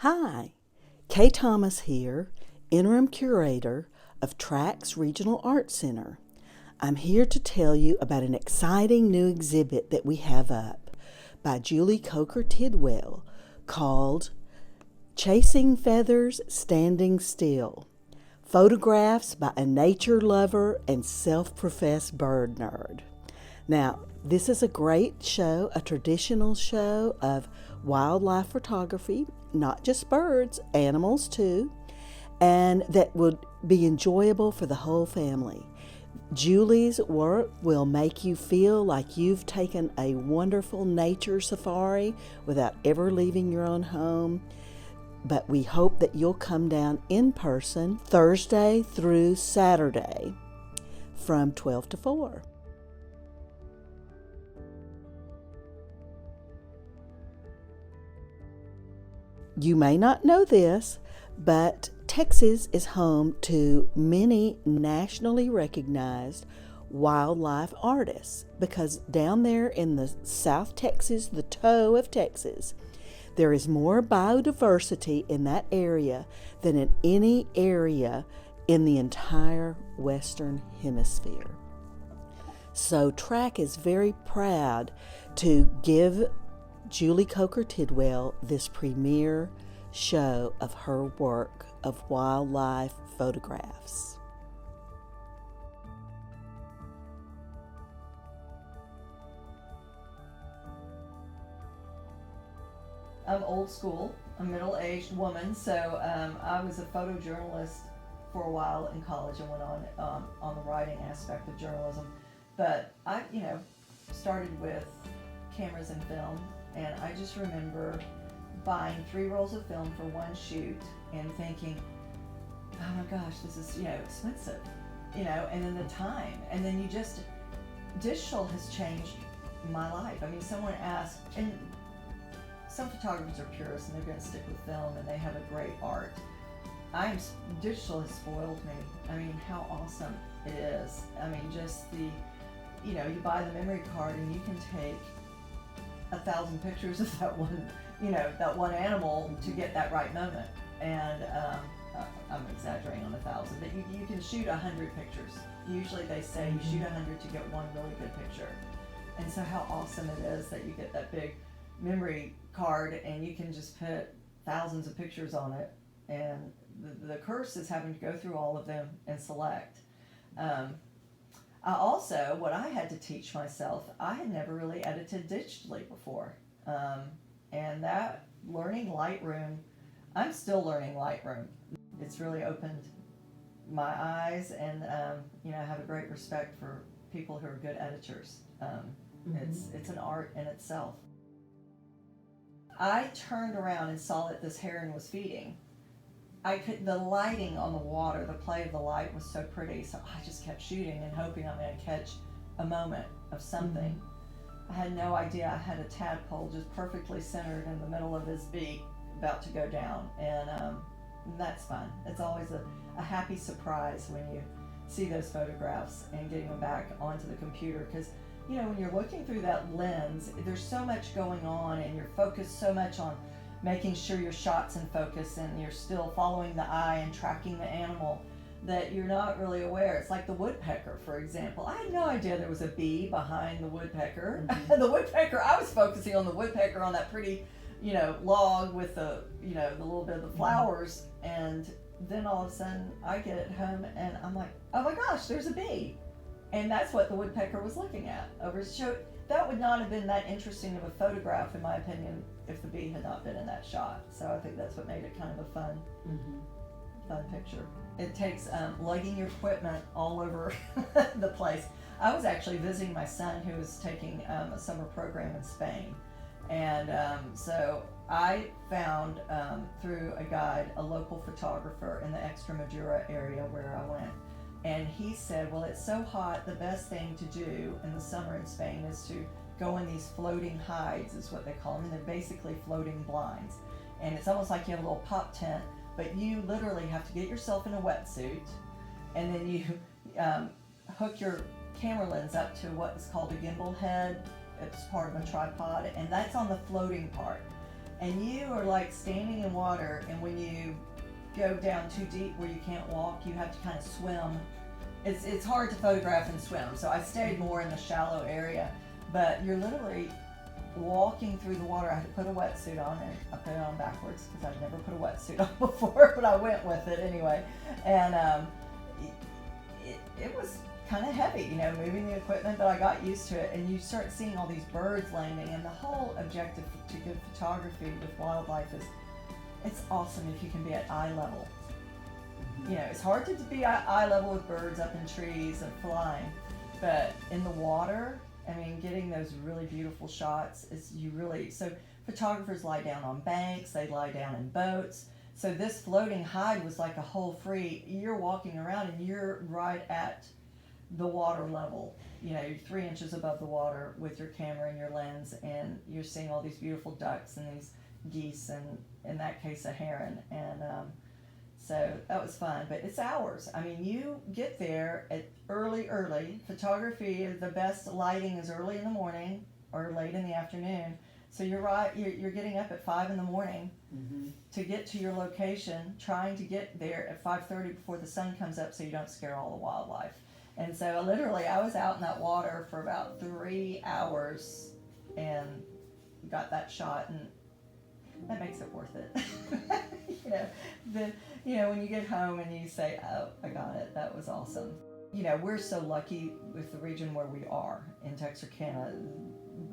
Hi, Kay Thomas here, Interim Curator of TRAHC's Regional Arts Center. I'm here to tell you about an exciting new exhibit that we have up by Julie Coker Tidwell called Chasing Feathers, Standing Still, Photographs by a Nature Lover and Self-Professed Bird Nerd. Now, this is a great show, a traditional show of wildlife photography, not just birds, animals too, and that would be enjoyable for the whole family. Julie's work will make you feel like you've taken a wonderful nature safari without ever leaving your own home. But we hope that you'll come down in person Thursday through Saturday from 12 to 4. You may not know this, but Texas is home to many nationally recognized wildlife artists because down there in the South Texas, the toe of Texas, there is more biodiversity in that area than in any area in the entire Western Hemisphere. So TRAHC is very proud to give Julie Coker Tidwell this premiere show of her work of wildlife photographs. I'm old school, a middle-aged woman, so I was a photojournalist for a while in college and went on the writing aspect of journalism. But I, started with cameras and film, and I just remember buying 3 rolls of film for one shoot and thinking, oh my gosh, this is, expensive, and then the time, and then digital has changed my life. I mean, someone asked, and some photographers are purists and they're going to stick with film and they have a great art. Digital has spoiled me. I mean, how awesome it is. I mean, just you buy the memory card and you can take 1,000 pictures of that one animal to get that right moment. And I'm exaggerating on 1,000, but you can shoot 100 pictures. Usually they say you shoot 100 to get one really good picture. And so how awesome it is that you get that big memory card and you can just put thousands of pictures on it. And the curse is having to go through all of them and select. What I had to teach myself, I had never really edited digitally before. And that learning Lightroom, I'm still learning Lightroom. It's really opened my eyes, and I have a great respect for people who are good editors. It's an art in itself. I turned around and saw that this heron was feeding. The lighting on the water, the play of the light was so pretty, so I just kept shooting and hoping I'm going to catch a moment of something. I had no idea I had a tadpole just perfectly centered in the middle of his beak about to go down, and that's fun. It's always a happy surprise when you see those photographs and getting them back onto the computer, because when you're looking through that lens, there's so much going on and you're focused so much on making sure your shot's in focus and you're still following the eye and tracking the animal that you're not really aware. It's like the woodpecker, for example. I had no idea there was a bee behind the woodpecker. The woodpecker, I was focusing on the woodpecker on that pretty, log with the little bit of the flowers, and then all of a sudden I get it home and I'm like, oh my gosh, there's a bee. And that's what the woodpecker was looking at over his show. That would not have been that interesting of a photograph, in my opinion, if the bee had not been in that shot. So I think that's what made it kind of a fun picture. It takes lugging your equipment all over the place. I was actually visiting my son who was taking a summer program in Spain. And so I found through a guide a local photographer in the Extremadura area where I went. And he said, well, it's so hot, the best thing to do in the summer in Spain is to go in these floating hides, is what they call them, and they're basically floating blinds. And it's almost like you have a little pop tent, but you literally have to get yourself in a wetsuit, and then you hook your camera lens up to what is called a gimbal head. It's part of a tripod, and that's on the floating part. and you are like standing in water, and when you go down too deep where you can't walk, you have to kind of swim. It's hard to photograph and swim, so I stayed more in the shallow area, but you're literally walking through the water. I had to put a wetsuit on, and I put it on backwards because I'd never put a wetsuit on before, but I went with it anyway. And it was kind of heavy, you know, moving the equipment, but I got used to it. And you start seeing all these birds landing, and the whole objective to good photography with wildlife is it's awesome if you can be at eye level. You know, it's hard to be at eye level with birds up in trees and flying, but in the water, I mean, getting those really beautiful shots is so photographers lie down on banks, they lie down in boats. So this floating hide was like a whole free, you're walking around and you're right at the water level. You know, you're 3 inches above the water with your camera and your lens, and you're seeing all these beautiful ducks and these geese, and in that case a heron. And so that was fun, but it's hours. I mean, you get there at early. Photography, the best lighting is early in the morning or late in the afternoon. So you're getting up at 5 in the morning to get to your location, trying to get there at 5:30 before the sun comes up so you don't scare all the wildlife. And so literally I was out in that water for about 3 hours and got that shot, and that makes it worth it. You know, when you get home and you say, oh, I got it, that was awesome. You know, we're so lucky with the region where we are in Texarkana.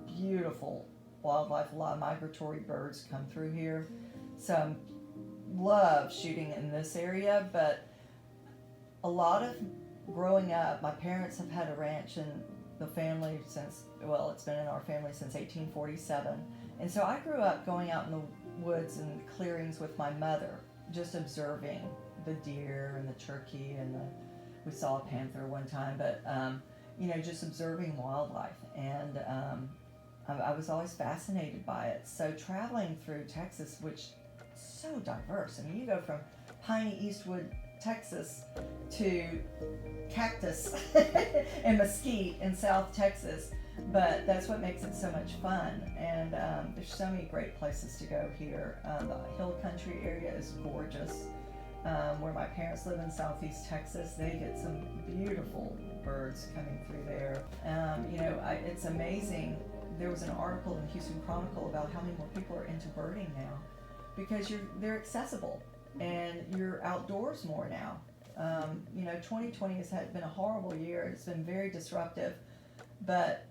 Beautiful wildlife, a lot of migratory birds come through here. So I love shooting in this area, but a lot of growing up, my parents have had a ranch in the family since, well, it's been in our family since 1847. And so I grew up going out in the woods and clearings with my mother, just observing the deer and the turkey, and we saw a panther one time, but you know, just observing wildlife. And I was always fascinated by it. So traveling through Texas, which is so diverse. I mean, you go from piney Eastwood, Texas to cactus and mesquite in South Texas, but that's what makes it so much fun. And there's so many great places to go here. The hill country area is gorgeous. Where my parents live in Southeast Texas, they get some beautiful birds coming through there. You know, it's amazing. There was an article in the Houston Chronicle about how many more people are into birding now, because they're accessible and you're outdoors more now. You know, 2020 has been a horrible year. It's been very disruptive, but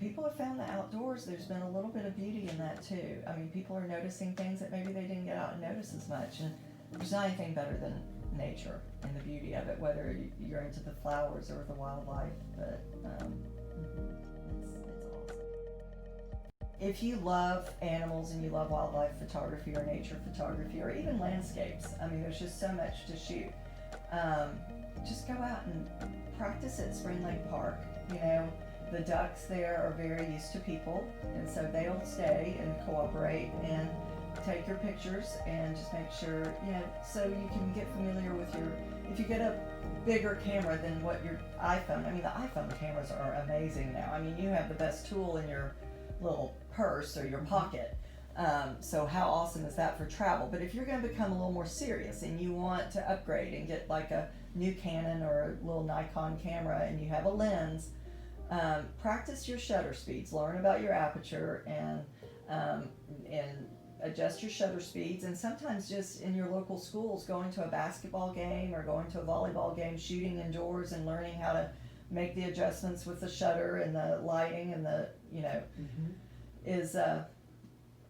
people have found the outdoors. There's been a little bit of beauty in that too. I mean, people are noticing things that maybe they didn't get out and notice as much. And there's not anything better than nature and the beauty of it, whether you're into the flowers or the wildlife. But it's awesome. If you love animals and you love wildlife photography or nature photography or even landscapes, I mean, there's just so much to shoot. Just go out and practice at Spring Lake Park. You know, the ducks there are very used to people, and so they'll stay and cooperate and take your pictures and just make sure, you know, so you can get familiar with if you get a bigger camera than what your iPhone, I mean, the iPhone cameras are amazing now. I mean, you have the best tool in your little purse or your pocket. So how awesome is that for travel? But if you're going to become a little more serious and you want to upgrade and get like a new Canon or a little Nikon camera and you have a lens, practice your shutter speeds, learn about your aperture, and adjust your shutter speeds. And sometimes just in your local schools, going to a basketball game or going to a volleyball game, shooting indoors and learning how to make the adjustments with the shutter and the lighting and the, you know, is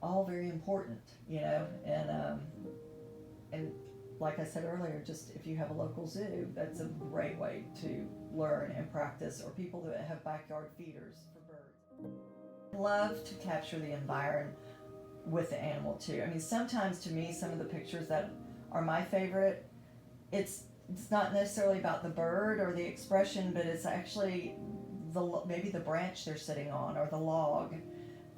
all very important, you know. And like I said earlier, just if you have a local zoo, that's a great way to learn and practice, or people that have backyard feeders for birds. I love to capture the environment with the animal too. I mean, sometimes to me, some of the pictures that are my favorite, it's not necessarily about the bird or the expression, but it's actually maybe the branch they're sitting on or the log.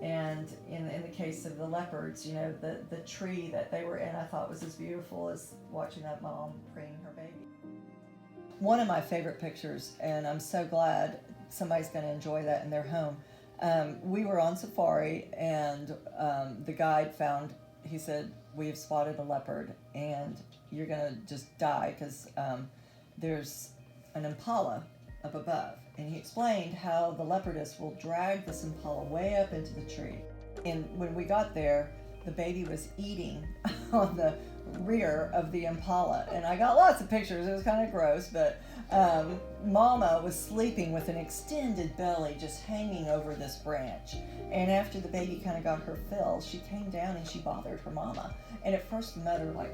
And in the case of the leopards, you know, the tree that they were in, I thought was as beautiful as watching that mom preening her baby. One of my favorite pictures, and I'm so glad somebody's going to enjoy that in their home. We were on safari, and the guide found, he said, we have spotted a leopard, and you're going to just die because there's an impala up above. And he explained how the leopardess will drag this impala way up into the tree. And when we got there, the baby was eating on the rear of the impala. And I got lots of pictures. It was kind of gross, but Mama was sleeping with an extended belly just hanging over this branch. And after the baby kind of got her fill, she came down and she bothered her mama. And at first the mother like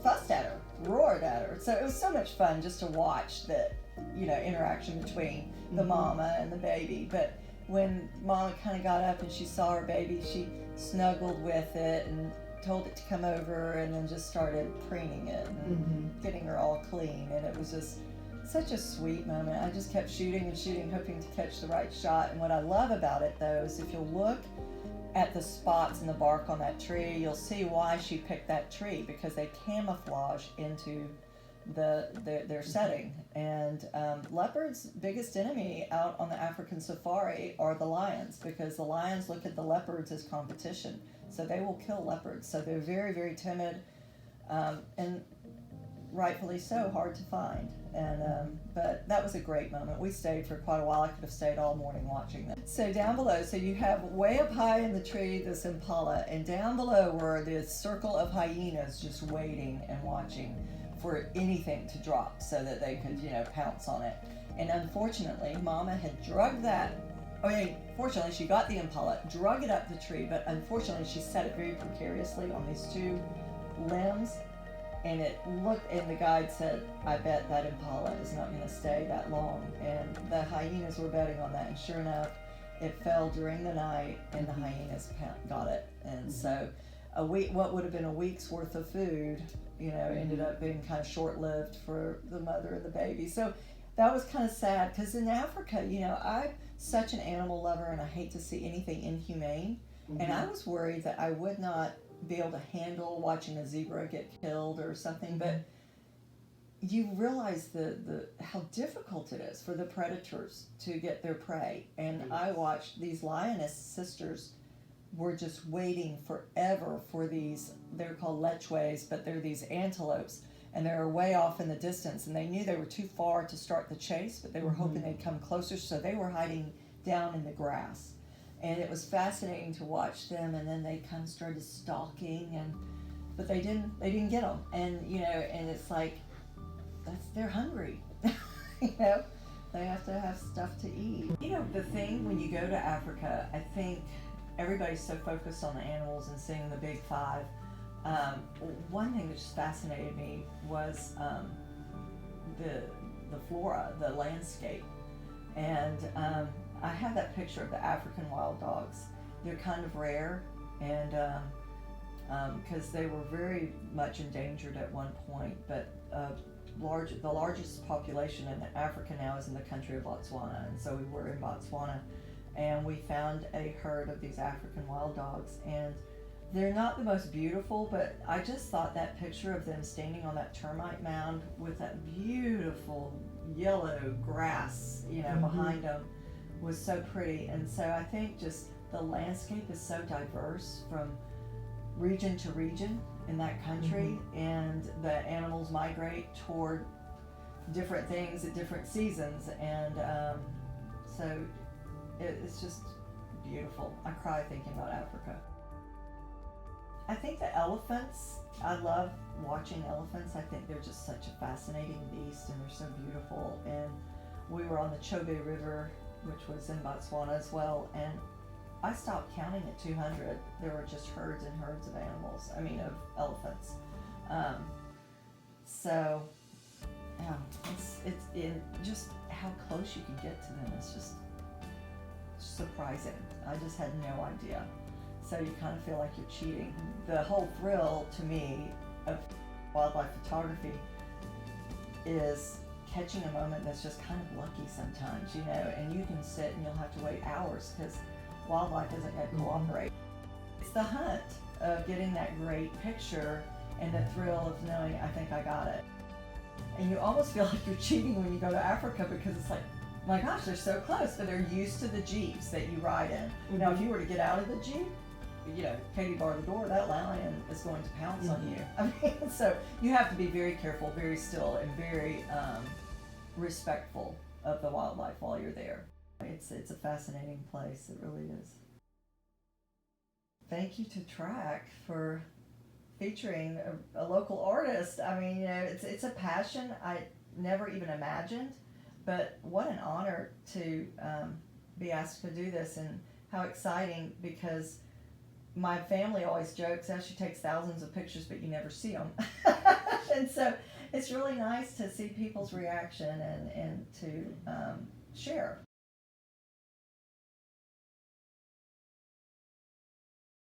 fussed at her, roared at her. So it was so much fun just to watch the, interaction between the mama and the baby. But when Mama kind of got up and she saw her baby, she snuggled with it and told it to come over, and then just started preening it and getting her all clean. And it was just such a sweet moment. I just kept shooting and shooting, hoping to catch the right shot. And what I love about it, though, is if you'll look at the spots in the bark on that tree, you'll see why she picked that tree, because they camouflage into their setting. And leopards' biggest enemy out on the African safari are the lions, because the lions look at the leopards as competition. So they will kill leopards. So they're very, very timid, and rightfully so, hard to find. And but that was a great moment. We stayed for quite a while. I could have stayed all morning watching them. So down below, so you have way up high in the tree this impala, and down below were this circle of hyenas just waiting and watching for anything to drop so that they could, pounce on it. And unfortunately, Mama had drugged that. Fortunately, she got the impala, drug it up the tree, but unfortunately, she set it very precariously on these two limbs. And the guide said, I bet that impala is not going to stay that long. And the hyenas were betting on that. And sure enough, it fell during the night, and the hyenas got it. And so what would have been a week's worth of food, ended up being kind of short-lived for the mother and the baby. So that was kind of sad, because in Africa, I'm such an animal lover, and I hate to see anything inhumane. And I was worried that I would not be able to handle watching a zebra get killed or something. But you realize the how difficult it is for the predators to get their prey. And I watched these lioness sisters were just waiting forever for these, they're called lechwes, but they're these antelopes, and they're way off in the distance, and they knew they were too far to start the chase, but they were hoping they'd come closer, so they were hiding down in the grass. And it was fascinating to watch them, and then they kind of started stalking, but they didn't get them. And and it's like, they're hungry. They have to have stuff to eat. The thing when you go to Africa, I think everybody's so focused on the animals and seeing the big five. One thing that just fascinated me was the flora, the landscape. And I have that picture of the African wild dogs. They're kind of rare, and because they were very much endangered at one point, but the largest population in Africa now is in the country of Botswana. And so we were in Botswana, and we found a herd of these African wild dogs, and they're not the most beautiful, but I just thought that picture of them standing on that termite mound with that beautiful yellow grass, behind them was so pretty. And so I think just the landscape is so diverse from region to region in that country, and the animals migrate toward different things at different seasons, and so it's just beautiful. I cry thinking about Africa. I think the elephants, I love watching elephants. I think they're just such a fascinating beast, and they're so beautiful. And we were on the Chobe River, which was in Botswana as well, and I stopped counting at 200. There were just herds and herds of of elephants. So, yeah, it's in just how close you can get to them. It's just surprising. I just had no idea. So you kind of feel like you're cheating. The whole thrill to me of wildlife photography is catching a moment that's just kind of lucky sometimes, and you can sit and you'll have to wait hours because wildlife isn't going to cooperate. It's the hunt of getting that great picture and the thrill of knowing, I think I got it. And you almost feel like you're cheating when you go to Africa, because it's like, my gosh, they're so close, but they're used to the Jeeps that you ride in. Now, if you were to get out of the Jeep, Katie barred the door, that lion is going to pounce on you. I mean, so you have to be very careful, very still, and very respectful of the wildlife while you're there. It's a fascinating place, it really is. Thank you to TRAHC for featuring a local artist. I mean, it's a passion I never even imagined, but what an honor to be asked to do this, and how exciting, because my family always jokes that she takes thousands of pictures, but you never see them. And so it's really nice to see people's reaction and to share.